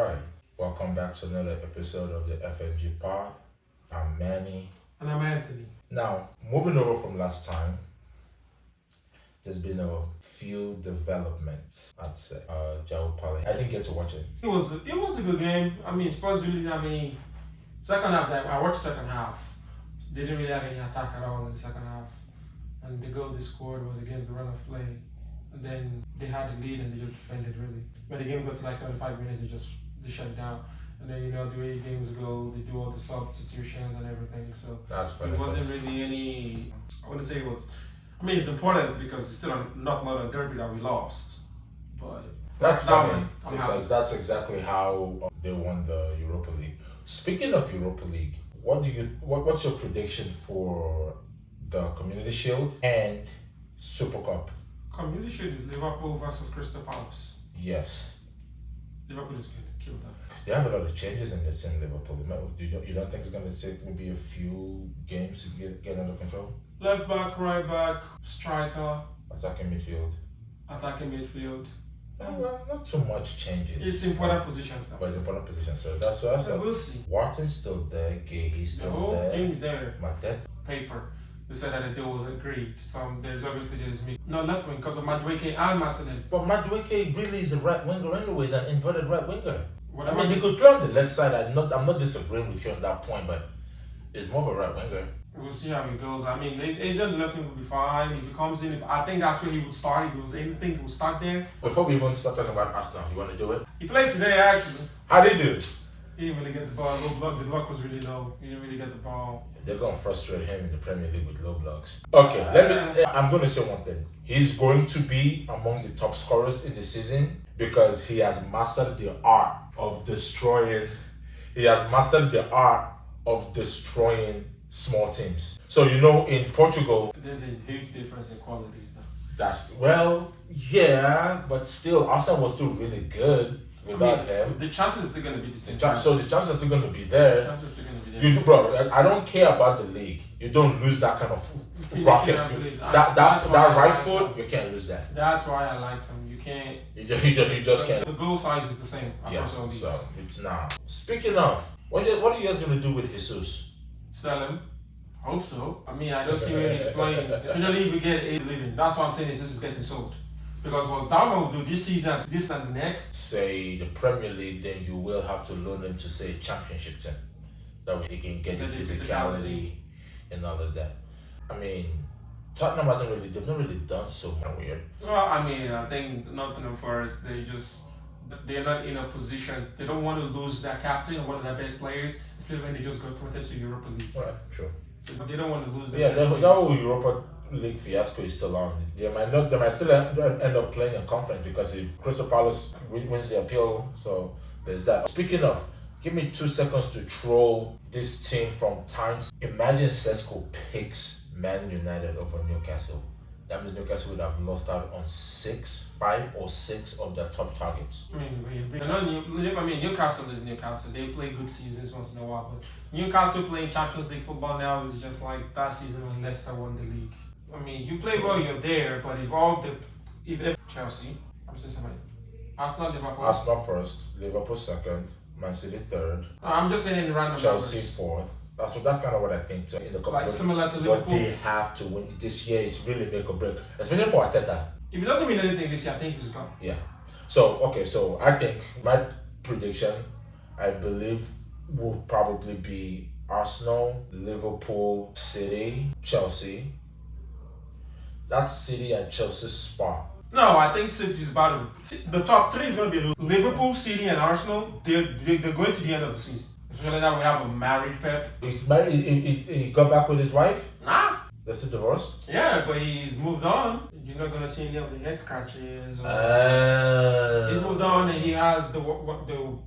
right. Welcome back to another episode of the FNG Pod. I'm Manny. And I'm Anthony. Now, moving over from last time, there's been a few developments, I'd say. Jao Pali. I didn't get to watch it. It was a good game. I mean, Spurs really didn't have any second half. I watched second half. They didn't really have any attack at all in the second half. And the goal they scored was against the run of play. And then they had the lead and they just defended really. When the game got to like 75 minutes, they shut it down. And then the way games go, they do all the substitutions and everything. So That's funny. it wasn't really any. I wouldn't say it was. I mean, it's important because it's still not a derby that we lost. But That's that funny one, I'm happy. because that's exactly how they won the Europa League. Speaking of Europa League, what's your prediction for the Community Shield and Super Cup? Community Shield is Liverpool versus Crystal Palace. Yes. Liverpool is going to kill them. They have a lot of changes in the team, Liverpool. You don't think it's going to take maybe a few games to get under control? Left back, right back, striker, Attacking midfield. attacking midfield. Well, not too much changes. It's important positions now. But it's important position. So that's So we'll see. Wharton's still there. Gay's The still whole there. team is there. Mateta. Paper. They said that the deal was agreed. There's me. No left wing because of Madueke and Martinelli. But Madueke really is a right winger anyway. He's an inverted right winger. Whatever. I mean, he could play on the left side. I'm not disagreeing with you on that point, but he's more of a right winger. We'll see how it goes. I mean, Asian left wing will be fine. If he comes in, I think that's where he would start. If he was anything, he would start there. Before we even start talking about Arsenal, you want to do it? He played today actually. How did he do? He didn't really get the ball. Low block. The block was really low. He didn't really get the ball. They're going to frustrate him in the Premier League with low blocks. Okay, I'm going to say one thing. He's going to be among the top scorers in the season because he has mastered the art of destroying. He has mastered the art of destroying small teams. So, in Portugal, There's a huge difference in qualities now. yeah, but still, Arsenal was still really good without him. The chances are still going to be the same. So the chances are still going to be there. The chances are still going to be there. Bro, I don't care about the league. You don't lose that kind of rocket. That right foot, you can't lose that. That's why I like him. You can't. You just can't. The goal size is the same Yeah, across all leagues. so it's now. Speaking of, what are you guys going to do with Jesus? Sell him. Hope so. I mean, I don't see where he's playing. Especially if we get A's leaving. That's why I'm saying this is getting sold. Because what Dama will do this season, this and the next. Say the Premier League, then you will have to loan him to say Championship team. That way he can get the physicality and all of that. I mean, Tottenham they've not really done so much weird. Well, I mean, I think Nottingham Forest, they're not in a position. They don't want to lose their captain or one of their best players, especially when they just got promoted to Europa League. Right, true. So they don't want to lose their Yeah, best that players. whole Europa League fiasco is still on. They might still end up playing in conference because if Crystal Palace wins the appeal, so there's that. Speaking of, give me 2 seconds to troll this team from Times. Imagine Sesko picks Man United over Newcastle. That means Newcastle would have lost out on 5 or 6 of their top targets. I mean, Newcastle is Newcastle. They play good seasons once in a while, but Newcastle playing Champions League football now is just like that season when Leicester won the league. I mean, you play well, you're there, but if Chelsea, I'm saying somebody, Arsenal, Liverpool. Arsenal first, Liverpool second, Man City third, I'm just saying in random Chelsea numbers. fourth. That's kind of what I think too, in the cup. Like similar to But Liverpool. they have to win this year. It's really make or break, especially for Arteta. If it doesn't mean anything this year, I think he's gone. Yeah. So I think my prediction, I believe, will probably be Arsenal, Liverpool, City, Chelsea. That's City and Chelsea spot. No, I think City's bottom. The top three is going to be Liverpool, City, and Arsenal. They're going to the end of the season. Especially now we have a married Pep. He's married. He got back with his wife. Nah. That's a divorce. Yeah, but he's moved on. You're not gonna see any of the head scratches. He's moved on, and he has the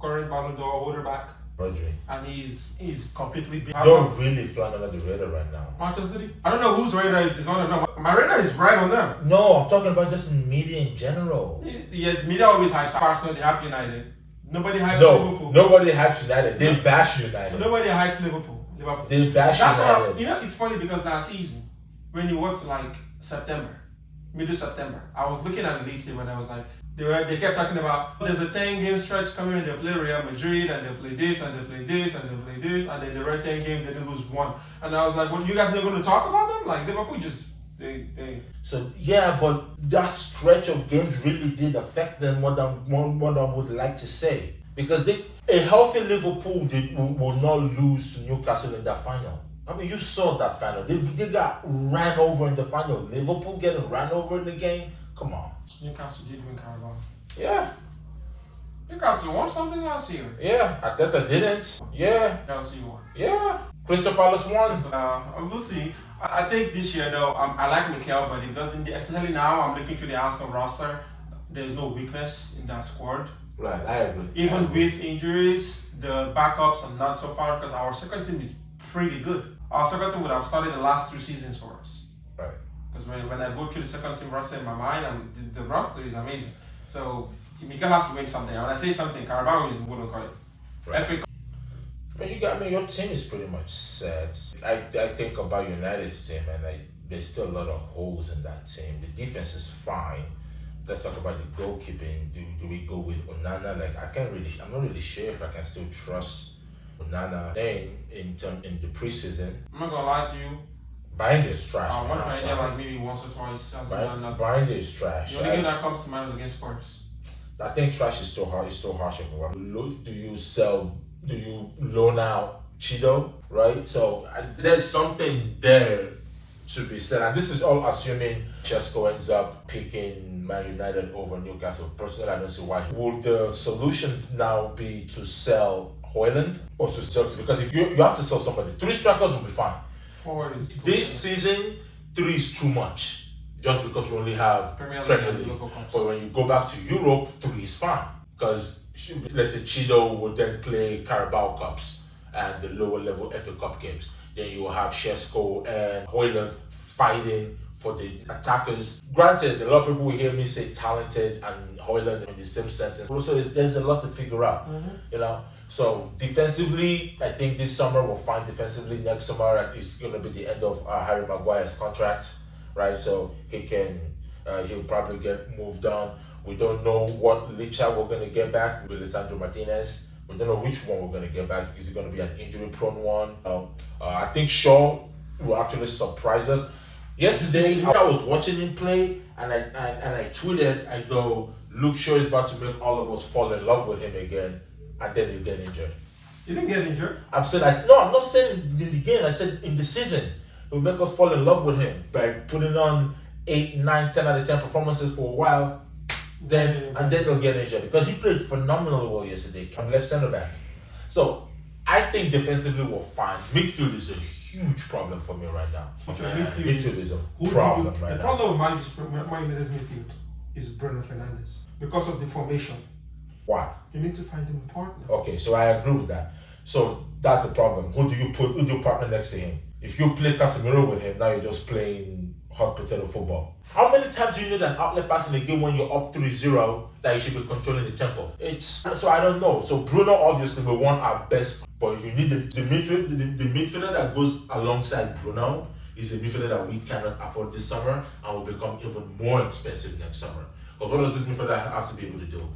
current Ballon d'Or holder back. Rodri. And he's completely. You're really flying under the radar right now. Manchester City. I don't know whose radar is on or not. My radar is right on them. No, I'm talking about just in media in general. Yeah, media always hypes Arsenal. They hype United. Nobody hypes Liverpool. Nobody hypes United. They bash United. Nobody hypes Liverpool. They bash United. It's funny because last season, when you went to like middle September, I was looking at the league table and I was like, They kept talking about there's a 10-game stretch coming and they'll play Real Madrid and they'll play this and they'll play this and they'll play this and then the right 10 games they lose one. And I was like, well, you guys not going to talk about them? Like Liverpool just they. So yeah, but that stretch of games really did affect them more than what I would like to say, because a healthy Liverpool will not lose to Newcastle in that final. I mean, you saw that final. They got ran over in the final. Liverpool getting ran over in the game. Come on. Newcastle did win Carabao. Yeah. Newcastle won something last year. Yeah. Arteta didn't. Yeah. Chelsea won. Yeah. Crystal Palace won. We'll see. I think this year though, I like Mikel, but it doesn't. Especially now, I'm looking through the Arsenal roster. There's no weakness in that squad. Right. I agree. Even with injuries, the backups are not so far because our second team is pretty good. Our second team would have started the last 2 seasons for us. Right. Because when I go through the second team roster in my mind, the roster is amazing. So Mikel has to win something. When I say something, Carabao is going to call it. Right. FA. Your team is pretty much set. I think about United's team, and there's still a lot of holes in that team. The defense is fine. Let's talk about the goalkeeping. Do we go with Onana? I'm not really sure if I can still trust Onana in the preseason. I'm not gonna lie to you. Binder is trash. I watched my hair like maybe once or twice. Binder is trash. The only game that comes to mind was against Spurs. I think trash is so hard. It's so harsh. Do you loan out Chido? Right. So there's something there to be said, and this is all assuming Chesko ends up picking Man United over Newcastle. Personally, I don't see why. Will the solution now be to sell Højlund or to sell? Because if you have to sell somebody, 3 strikers will be fine. 4 is this season. 3 is too much, just because we only have Premier League. But when you go back to Europe, 3 is fine, because let's say Chido will then play Carabao Cups and the lower level FA Cup games. Then you will have Chesko and Højlund fighting for the attackers. Granted, a lot of people will hear me say talented and Højlund in the same sentence. Also, there's a lot to figure out, you know. So defensively, I think this summer we'll find defensively. Next summer it's going to be the end of Harry Maguire's contract, right? So he'll probably get moved on. We don't know what Licha we're going to get back with Lisandro Martinez. We don't know which one we're going to get back. Is it going to be an injury-prone one? I think Shaw will actually surprise us. Yesterday, I was watching him play, and I tweeted, I go, Luke Shaw is about to make all of us fall in love with him again, and then he'll get injured. You didn't get injured? I'm not saying in the game. I said in the season. He'll make us fall in love with him by putting on 8, 9, 10 out of 10 performances for a while. Then they'll get injured, because he played phenomenally well yesterday. I'm left centre back. So I think defensively we're fine. Midfield is a huge problem for me right now. Midfield is a problem right now. The problem with Man United's midfield is Bruno Fernandes, because of the formation. Why? You need to find him a partner. Okay, so I agree with that. So that's the problem. Who do you partner next to him? If you play Casemiro with him, now you're just playing hot potato football. How many times do you need an outlet pass in a game when you're up 3-0 that you should be controlling the tempo? So I don't know. So Bruno obviously will want our best, but you need the midfielder that goes alongside Bruno is the midfielder that we cannot afford this summer and will become even more expensive next summer. Because what does this midfielder have to be able to do?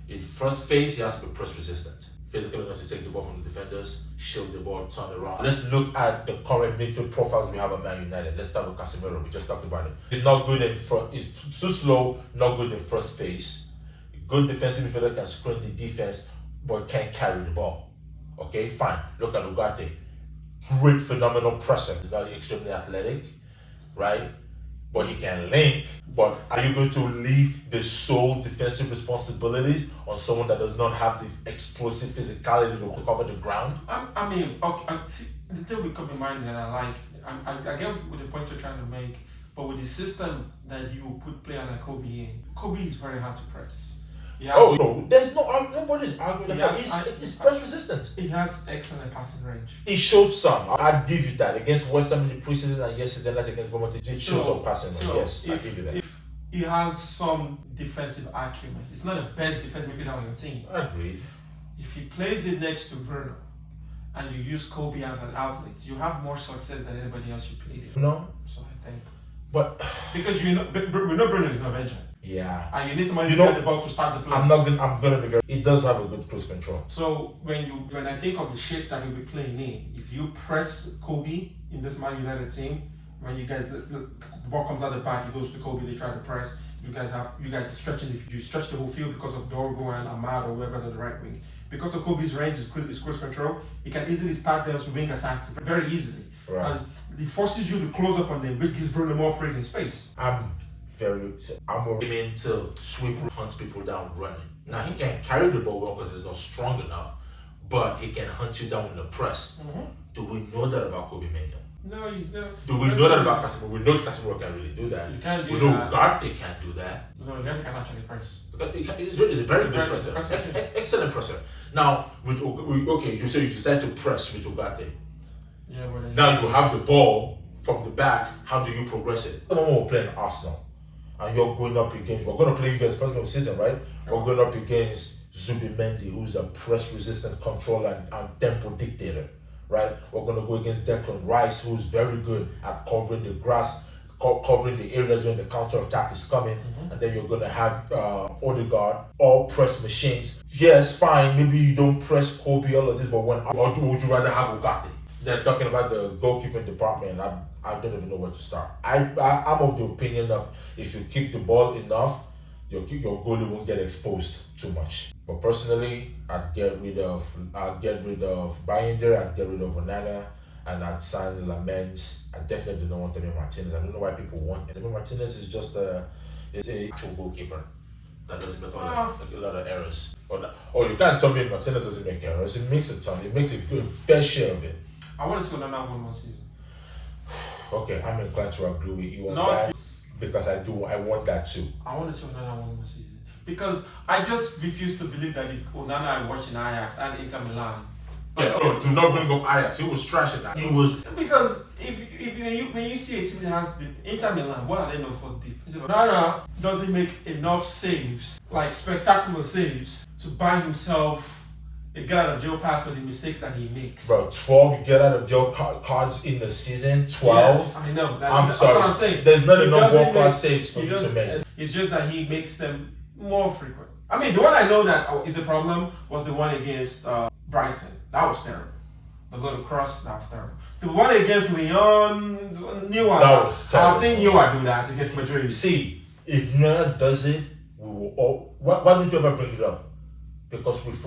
In first phase, he has to be press resistant. Physically enough to take the ball from the defenders, shield the ball, turn around. Let's look at the current midfield profiles we have at Man United. Let's start with Casemiro. We just talked about it. He's not good in front. He's too slow. Not good in first phase. Good defensive midfielder can screen the defense, but can't carry the ball. Okay, fine. Look at Ugarte. Great, phenomenal presser. He's not extremely athletic, right? But he can link. But are you going to leave the sole defensive responsibilities on someone that does not have the explosive physicality to cover the ground? I mean, okay, see, the thing with Kobe Mind that I like, I get with the point you're trying to make, but with the system that you put player like Kobe in, Kobe is very hard to press. No, there's nobody's arguing that. It's press resistant. He has excellent passing range. He showed some. I'd give you that. Against West Ham in the preseason and yesterday night against Bournemouth, he showed some passing range. Yes, I give you that. If he has some defensive acumen, it's not the best defensive midfielder on your team. I agree. If he plays it next to Bruno and you use Kobe as an outlet, you have more success than anybody else you played it. No. So I think. But because we know Bruno is not venture. Yeah. And you need somebody to get the ball to start the play. I'm gonna be very. It does have a good cruise control. So when I think of the shape that he'll be playing in, if you press Kobe in this Man United team, when you guys the ball comes out the back, it goes to Kobe. They try to press. You guys are stretching. If you stretch the whole field because of Dorgo and Ahmad or whoever's on the right wing, because of Kobe's range is cruise control, he can easily start their wing attacks very easily. Right. And it forces you to close up on them, which gives Bruno more operating space. I'm aiming to sweep, hunt people down running. Now he can't carry the ball well because he's not strong enough, but he can hunt you down in the press. Mm-hmm. Do we know that about Kobe Mano? No, he's not. Do we know that about Casemiro? We know Casemiro can really do that. You can't do we know that. Ugarte can't do that. No, Ugarte can actually press. He's a very good presser. Excellent presser. Now, you say you decide to press with Ugarte. Yeah, but now you have the ball from the back. How do you progress it? When we're playing Arsenal, and you're going up against, we're going to play you guys first game of the season, right? We're going up against Zubimendi, who's a press-resistant controller and tempo dictator, right? We're going to go against Declan Rice, who's very good at covering the grass, covering the areas when the counter-attack is coming, and then you're going to have Odegaard, all press machines. Yes, fine, maybe you don't press Kobe, all of this, but would you rather have Ugarte? They're talking about the goalkeeping department. I don't even know where to start. I'm of the opinion of if you kick the ball enough, your goalie won't get exposed too much. But personally, I'd get rid of Bayender, I'd get rid of Onana, and I'd sign Lamens. I definitely don't want Temi Martinez. I don't know why people want him. Temi Martinez is just a actual goalkeeper that doesn't make a lot of errors. Or you can't tell me Martinez doesn't make errors. He makes a ton. He makes a good fair share of it. I want to see Onana one more season. Okay, I'm inclined to agree with you on that because I want that too. I want to see Onana one more season because I just refuse to believe that Onana I watched in Ajax and Inter Milan. Do not bring up Ajax. He was trash at that. He was because when you see a team that has the Inter Milan, what are they known for? Onana doesn't make enough saves, like spectacular saves, to buy himself a get out of jail pass for the mistakes that he makes. Bro, 12 get out of jail cards in the season. 12. Yes, I know. I'm sorry. That's what I'm saying. There's not enough world class saves for you to make. It's just that he makes them more frequent. I mean, the one I know that is a problem was the one against Brighton. That was terrible. The little cross, that was terrible. The one against Lyon, Neuer. That was terrible. I've seen Neuer do that against Madrid. See, if Neuer does it, we will all. Why don't you ever bring it up? Because it's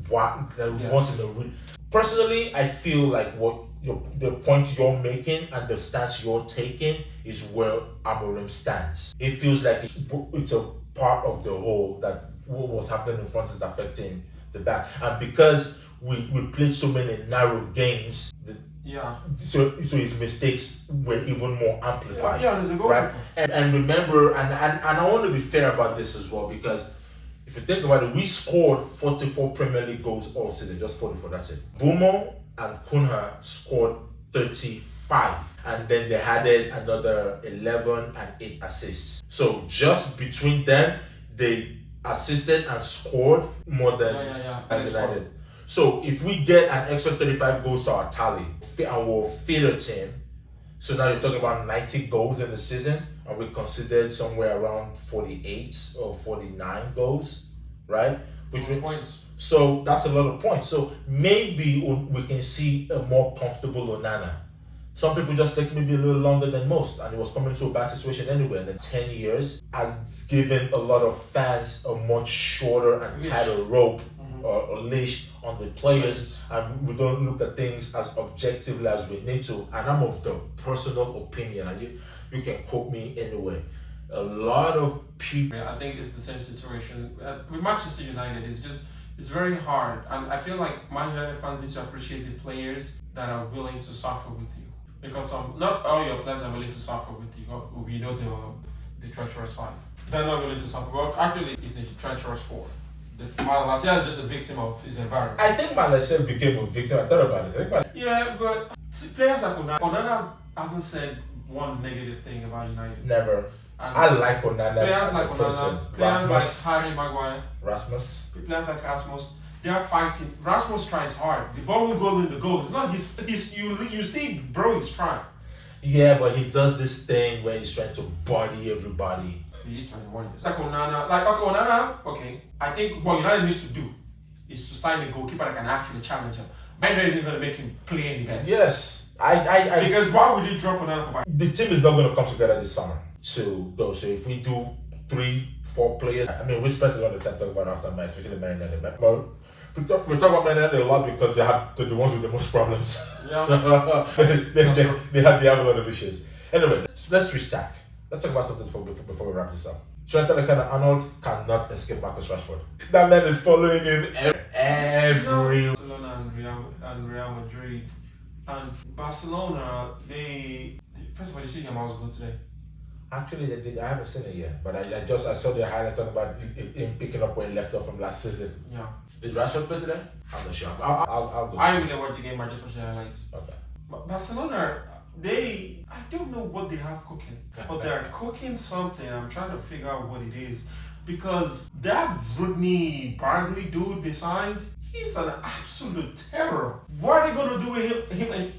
once in a week. Personally, I feel like the point you're making and the stance you're taking is where Amorim stands. It feels like it's a part of the whole that what was happening in front is affecting the back, and because we played so many narrow games. So his mistakes were even more amplified. There's a goal. Right? And remember, and I want to be fair about this as well, because if you think about it, we scored 44 Premier League goals all season, just 44, that's it. Bumo and Cunha scored 35, and then they added another 11 and 8 assists. So just between them, they assisted and scored more than United. So if we get an extra 35 goals to our tally, and we'll feed a team, so now you're talking about 90 goals in the season, and we considered somewhere around 48 or 49 goals, right? Which means points. So that's a lot of points. So maybe we can see a more comfortable Onana. Some people just take maybe a little longer than most, and it was coming to a bad situation anyway. And then 10 years has given a lot of fans a much shorter and tighter rope or leash on the players, and we don't look at things as objectively as we need to. And I'm of the personal opinion, and you can quote me anyway. A lot of people. I think it's the same situation with Manchester United. It's very hard, and I feel like Man United fans need to appreciate the players that are willing to suffer with you, because not all your players are willing to suffer with you. We know the treacherous 5. They're not willing to suffer. Well, actually, it's the treacherous 4. Malaysia is just a victim of his environment. I think Malaysia became a victim. I thought about it. Yeah, but players like Onana hasn't said one negative thing about United. Never. And I like Onana. Players like Onana, players like Harry Maguire, Rasmus, players like Rasmus, they are fighting. Rasmus tries hard. The ball will go in the goal. It's not his. You see, bro, he's trying. Yeah, but he does this thing where he's trying to body everybody. He's 21 years. Like Onana, okay. I think what United needs to do is to sign a goalkeeper that can actually challenge him. Bender isn't going to make him play any better. Yes, because why would you drop Onana for Bayern? The team is not going to come together this summer to go. So if we do 3-4 players, I mean, we spent a lot of time talking about Arsenal, especially Man United. But we talk about Man United a lot because they're the ones with the most problems. Yeah. So they have a lot of issues. Anyway, let's switch tack. Let's talk about something before we wrap this up. Trent Alexander-Arnold cannot escape Marcus Rashford. That man is following him every. Barcelona and Real Madrid. And Barcelona, first of all, you see him, I was good today. Actually, they did. I haven't seen it yet, but I saw the highlights talking about him picking up where he left off from last season. Yeah. Did Rashford play today? I'm not sure. I'll go. I really watched the game. I just watched the highlights. Okay. But Barcelona, I don't know what they have cooking, but they're cooking something. I'm trying to figure out what it is, because that Rodney Barkley dude they signed, he's an absolute terror. What are they going to do with him and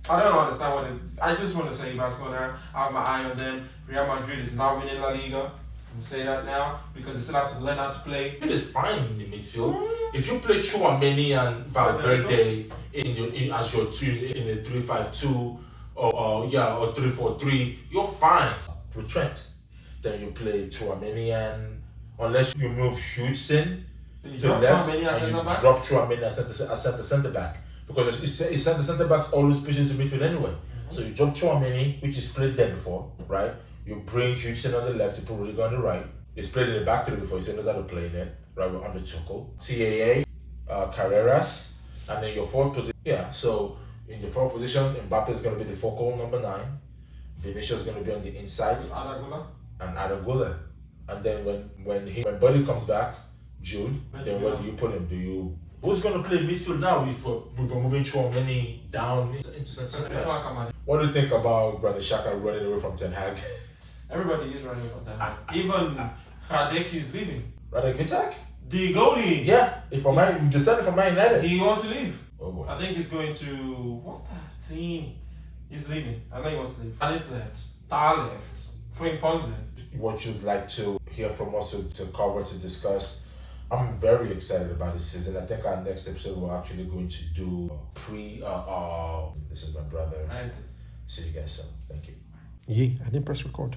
I don't understand what it. I just want to say Barcelona, I have my eye on them. Real Madrid is not winning La Liga. I'm say that now because they still have to learn how to play. It is fine in the midfield. If you play Chouameni and Valverde as your two in a 3-5-2 or 3-4-3, you're fine with Trent. Then you play Chouameni and unless you move Hudson to the left and you drop Chouameni as centre back. Because it's center backs always pushing to midfield anyway. Mm-hmm. So you drop Chouameni, which is played there before, right? You bring Hudson on the left, you put Rudiger on the right. He's played in the back three before, he knows how to play in it, right? We're under Tuchel. CAA, Carreras, and then your fourth position. Yeah, so in the fourth position, Mbappe is going to be the focal number 9. Vinicius is going to be on the inside. And Aragula. And then when Buddy comes back, Jude, then where do you put him? Who's going to play midfield now if we're moving Chouameni down into center? What do you think about Granit Xhaka running away from Ten Hag? Everybody is running away from Ten Hag. Even Hradek is leaving. Hradek Vitak? The goalie. Yeah, descended from Man United. He wants to leave. Oh boy. I think he's going to, what's that team? He's leaving. I think he wants to leave. Alex left. Tar left. Frimpong left. What you'd like to hear from us to cover, to discuss. I'm very excited about this season. I think our next episode we're actually going to do this is my brother. Right. See you guys soon. Thank you. Yeah, I didn't press record.